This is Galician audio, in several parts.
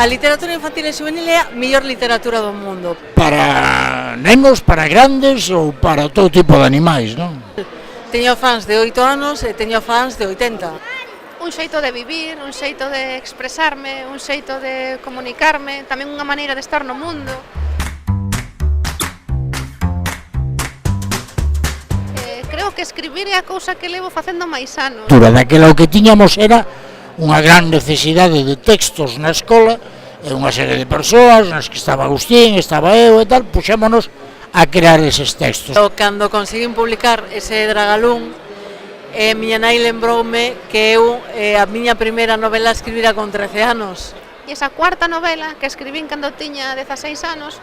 A literatura infantil e juvenil é a mellor literatura do mundo. Para nenos, para grandes ou para todo tipo de animais, non? Teño fans de 8 anos e teño fans de 80. Un xeito de vivir, un xeito de expresarme, un xeito de comunicarme, tamén unha maneira de estar no mundo. Creo que escribir é a cousa que levo facendo máis anos. Daquela o que tiñamos era unha gran necesidade de textos na escola e unha serie de persoas nas que estaba Agustín, estaba eu e tal, puxémonos a crear eses textos. Cando conseguín publicar ese Dragalún, miña nai lembroume que eu a miña primeira novela escribira con 13 anos. E esa cuarta novela que escribín cando tiña 16 anos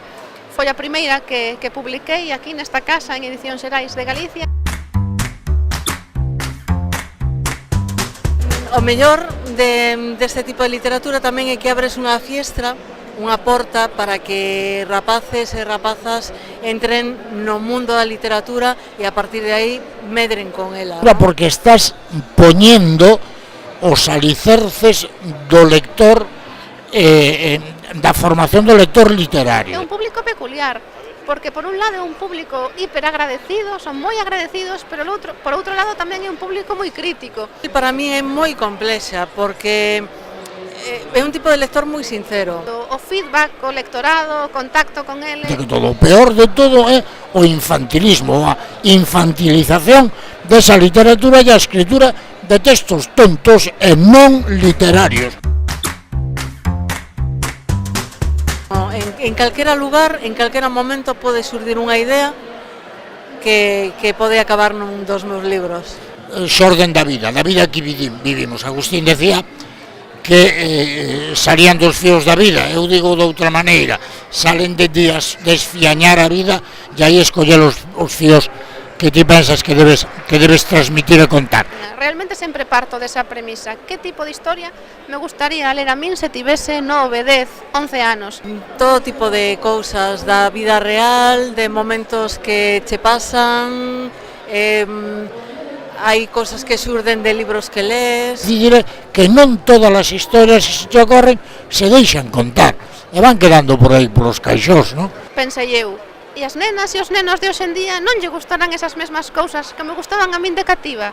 foi a primeira que publiquei aquí nesta casa en Edicións Xerais de Galicia. O mellor deste tipo de literatura tamén é que abres unha fiestra, unha porta para que rapaces e rapazas entren no mundo da literatura e a partir de aí medren con ela. Porque estás poñendo os alicerces do lector, da formación do lector literario. É un público peculiar, porque por un lado é un público hiperagradecido, son moi agradecidos, pero por outro lado tamén é un público moi crítico. Para mí é moi complexa, porque é un tipo de lector moi sincero. O feedback, o lectorado, o contacto con ele. O peor de todo é o infantilismo, a infantilización desa literatura e a escritura de textos tontos e non literarios. En calquera lugar, en calquera momento pode surdir unha idea que pode acabar nun dos meus libros. Xorden da vida que vivimos. Agustín decía que salían dos fíos da vida, eu digo de outra maneira, salen de desfiañar a vida e aí escoller os fíos que ti pensas que debes transmitir e contar. Realmente sempre parto desa premisa. Que tipo de historia me gustaría ler a min se tivese 9, 10, 11 anos? Todo tipo de cousas da vida real, de momentos que che pasan, hai cousas que xurden de libros que lees. Diré que non todas as historias que se te ocorren se deixan contar e van quedando por aí polos caixós, non? Pensei eu, e as nenas e os nenos de hoxendía non lle gustarán esas mesmas cousas que me gustaban a min de cativa?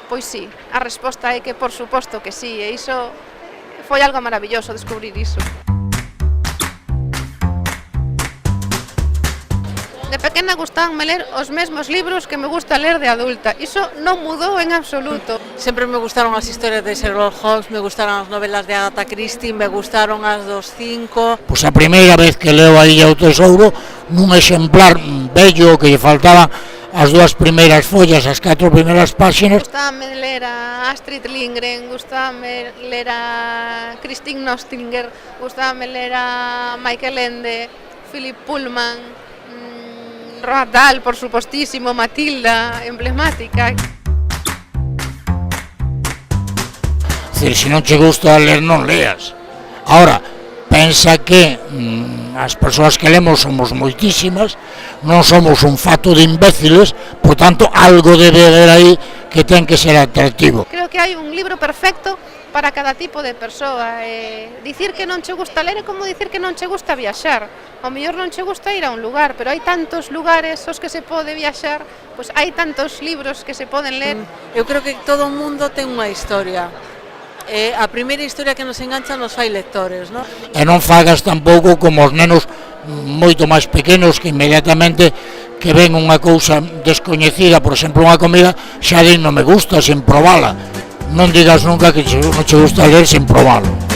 Pois sí, a resposta é que por suposto que sí, e iso foi algo maravilloso descubrir iso. De pequena gustabanme ler os mesmos libros que me gusta ler de adulta. Iso non mudou en absoluto. Sempre me gustaron as historias de Sherlock Holmes, me gustaron as novelas de Agatha Christie, me gustaron as dos 5. Pois a primeira vez que leo a Illa do Tesouro, nun exemplar bello que lle faltaba as dúas primeiras follas, as 4 primeiras páxinas. Gustábame ler a Astrid Lindgren, gustábame ler a Christine Nostinger, gustábame ler a Michael Ende, Philip Pullman, Roald Dahl, por supostísimo, Matilda, emblemática. Se non che gusta ler, non leas. Ahora, pensa que as persoas que lemos somos moitísimas, non somos un fato de imbéciles, por tanto, algo debe haber aí que ten que ser atractivo. Creo que hai un libro perfecto para cada tipo de persoa. Dicir que non che gusta ler é como dicir que non che gusta viaxar. O mellor non che gusta ir a un lugar, pero hai tantos lugares aos que se pode viaxar, pois hai tantos libros que se poden ler. Eu creo que todo o mundo ten unha historia. A primeira historia que nos engancha nos fai lectores, non? E non fagas tampouco como os nenos moito máis pequenos que inmediatamente que ven unha cousa descoñecida, por exemplo unha comida, xa din non me gusta, sen probala. Non digas nunca que non che gusta ler sen probalo.